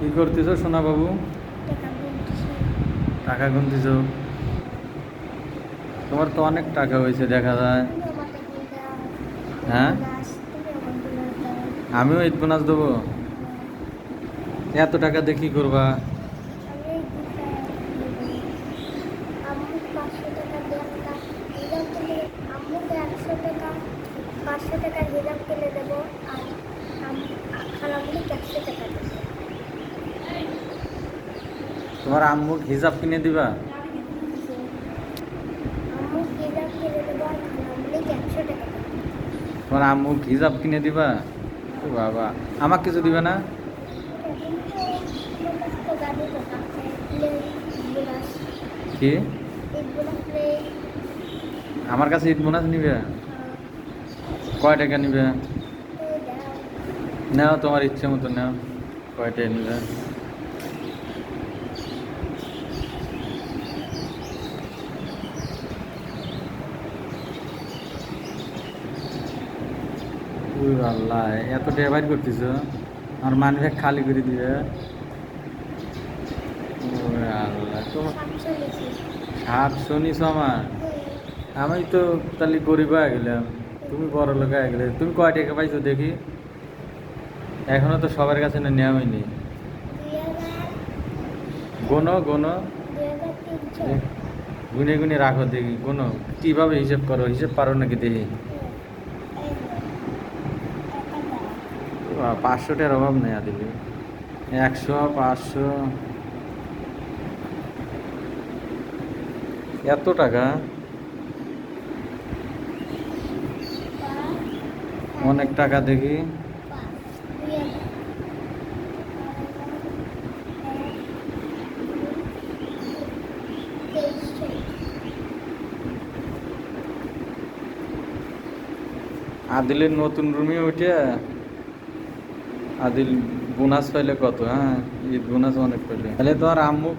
কি করতেছ সোনা বাবু? টাকা গুনতেছ? তোমার তো অনেক টাকা হয়েছে দেখা যায়। হ্যাঁ, আমিও ঈদ বোনাস দেবো। এত টাকা দিয়ে কি করবা? তোমার আম্মুক হিজাব কিনে দিবা? তোমার আম্মুক হিজাব কিনে দিবা? ও বাবা, আমাকে কিছু দিবে না? কি আমার কাছে ঈদ বোনাস নিবে? কয় টাকা নিবে? নাও, তোমার ইচ্ছে মতো নাও। কয় টাকা নিবে? আল্লাহ, এত টাকা বাইর করতেছ? আমার মানি ব্যাগ খালি করে দিবে। আল্লাহ, তোমার 700 নিছো আমার? আমি তো তাহলে গরিব হয়ে গেলাম, তুমি বড় লোক হয়ে গেলে। তুমি কয় টাকা পাইছো দেখি? এখনো তো সবার কাছে না নেওয়া হয়নি। গোনো গোনো, গুনে গুনে রাখো দেখি। গোনো কিভাবে হিসেব করো? হিসেব পারো নাকি দেখি? 500টার অভাব নেই দিলে। 100, 500, এত টাকা? অনেক টাকা দেখি। আদিলের নতুন রুমে উঠে আদিল বোনাস পাইলে কত? হ্যাঁ, ঈদ বোনাস অনেক পাইলে। তাহলে তোমার আম্মু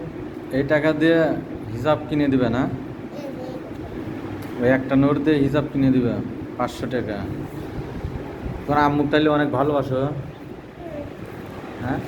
এই টাকা দিয়ে হিসাব কিনে দিবে না? ওই একটা নোট দিয়ে হিসাব কিনে দিবে 500 টাকা। তোমার আম্মুক তাইলে অনেক ভালোবাসো? হ্যাঁ।